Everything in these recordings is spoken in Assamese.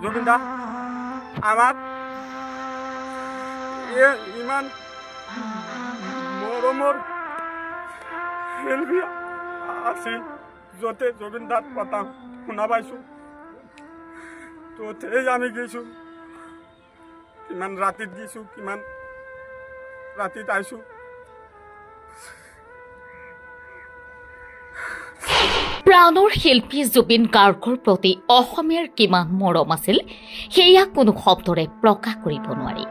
জুবিন দা আমাৰ ইমান মৰমৰ শিল্পী আছিল য'তে জুবিন দাৰ কথা শুনা পাইছোঁ ত'তেই আমি গৈছোঁ কিমান ৰাতিত গৈছোঁ কিমান ৰাতিত আহিছোঁ প্ৰাণৰ শিল্পী জুবিন গাৰ্গৰ প্ৰতি অসমীয়াৰ কিমান মৰম আছিল সেয়া কোনো শব্দৰে প্ৰকাশ কৰিব নোৱাৰি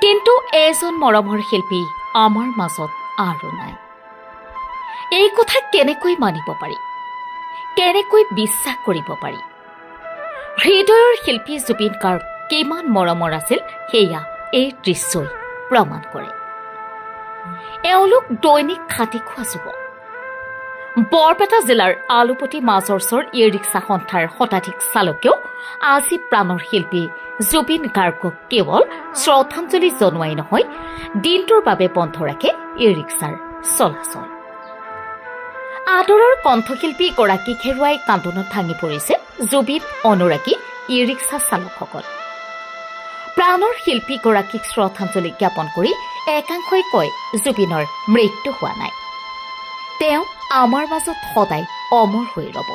কিন্তু এজন মৰমৰ শিল্পী আমাৰ মাজত আৰু নাই এই কথা কেনেকৈ মানিব পাৰি কেনেকৈ বিশ্বাস কৰিব পাৰি হৃদয়ৰ শিল্পী জুবিন গাৰ্গ কিমান মৰমৰ আছিল সেয়া এই দৃশ্যই প্ৰমাণ কৰে এওঁলোক দৈনিক খাটি খোৱা যুৱক বৰপেটা জিলাৰ আলুপতি মাজৰচৰ ই ৰিক্সা সন্থাৰ শতাধিক চালকেও আজি প্ৰাণৰ শিল্পী জুবিন গাৰ্গক কেৱল শ্ৰদ্ধাঞ্জলি জনোৱাই নহয় দিনটোৰ বাবে বন্ধ ৰাখে ই ৰিক্সাৰ চলাচল আদৰৰ কণ্ঠশিল্পী গৰাকীক হেৰুৱাই কান্দোনত ভাঙি পৰিছে জুবিন অনুৰাগী ই ৰিক্সা চালকসকল প্ৰাণৰ শিল্পী গৰাকীক শ্ৰদ্ধাঞ্জলি জ্ঞাপন কৰি একাংশই কয় জুবিনৰ মৃত্যু হোৱা নাই তেওঁ আমাৰ মাজত সদায় অমৰ হৈ ৰব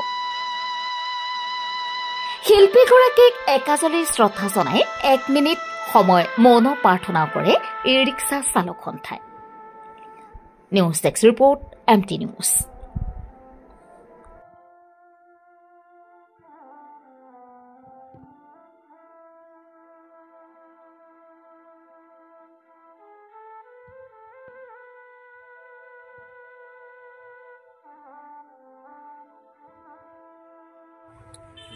শিল্পীগৰাকীক একাজলি শ্ৰদ্ধা জনাই 1 মিনিট সময় মৌন প্ৰাৰ্থনা কৰে ই ৰিক্সা চালক সন্থাই news desk report MT news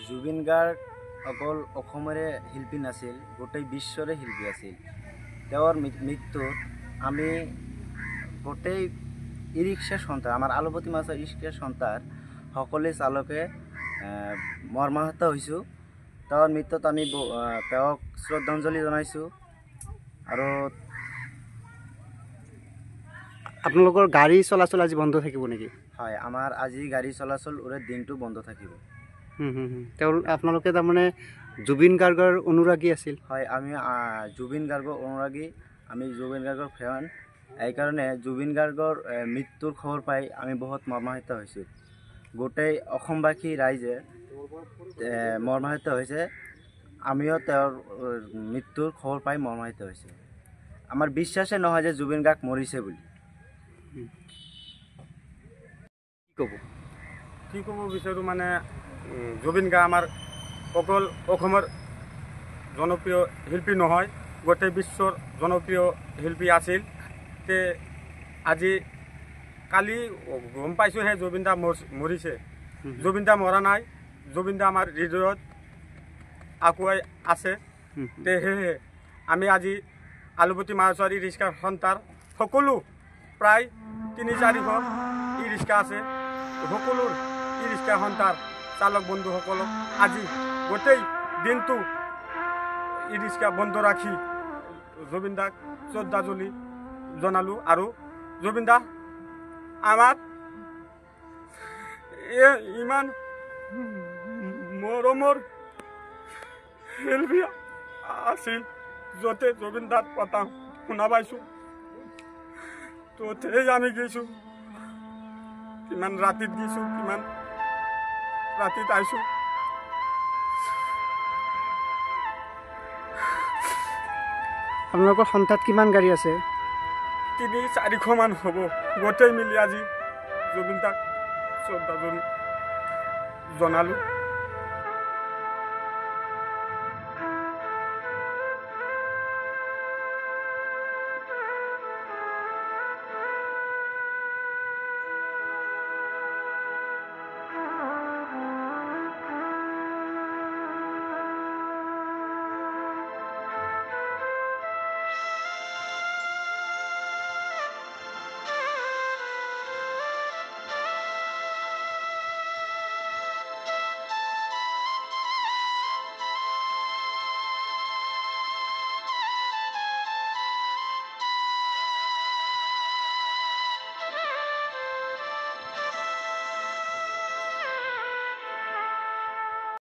Zubeen Garg অকল অসমৰে শিল্পী নাছিল গোটেই বিশ্বৰে শিল্পী আছিল তেওঁৰ মৃত্যুত আমি গোটেই ই ৰিক্সা সন্থা আমাৰ আলুপতি মাছৰ ই ৰিক্সা সন্থাৰ সকলো চালকে মৰ্মাহত হৈছোঁ তেওঁৰ মৃত্যুত আমি তেওঁক শ্ৰদ্ধাঞ্জলি জনাইছোঁ আৰু আপোনালোকৰ গাড়ী চলাচল আজি বন্ধ থাকিব নেকি হয় আমাৰ আজি গাড়ী চলাচল ওৰে দিনটো বন্ধ থাকিব আপোনালোকে তাৰমানে জুবিন গাৰ্গৰ অনুৰাগী আছিল হয় আমি জুবিন গাৰ্গৰ অনুৰাগী আমি জুবিন গাৰ্গৰ ফেন এইকাৰণে জুবিন গাৰ্গৰ মৃত্যুৰ খবৰ পাই আমি বহুত মৰ্মাহত হৈছোঁ গোটেই অসমবাসী ৰাইজে মৰ্মাহত হৈছে আমিও তেওঁৰ মৃত্যুৰ খবৰ পাই মৰ্মাহত হৈছে আমাৰ বিশ্বাসে নহয় যে জুবিন গাৰ্গ মৰিছে বুলি কি ক'ব বিচাৰোঁ মানে জুবিন গাৰ্গ আমাৰ অকল অসমৰ জনপ্ৰিয় শিল্পী নহয় গোটেই বিশ্বৰ জনপ্ৰিয় শিল্পী আছিল তে আজি কালি গম পাইছোঁহে জুবিন দা মৰিছে জুবিন দা মৰা নাই জুবিন দা আমাৰ হৃদয়ত আগুৱাই আছে তে সেয়েহে আমি আজি আলুপতি মাছৰ ই ৰিক্সা সন্থাৰ সকলো প্ৰায় 3-4শ ই ৰিক্সা আছে সকলো ই ৰিক্সা সন্থাৰ চালক বন্ধুসকলক আজি গোটেই দিনটো ই ৰিক্সা বন্ধ ৰাখি জুবিন দাক শ্ৰদ্ধাঞ্জলি জনালোঁ আৰু জুবিন দা আমাৰ ইমান মৰমৰ শিল্পী আছিল য'তে জুবিন দাৰ কথা শুনা পাইছোঁ ত'তেই আমি গৈছোঁ কিমান ৰাতিত গৈছোঁ কিমান ৰাতিত আহিছোঁ আপোনালোকৰ সন্থাত কিমান গাড়ী আছে 3-4শ মান হ'ব গোটেই মিলি আজি জুবিন দাক শ্ৰদ্ধাঞ্জলি জনালোঁ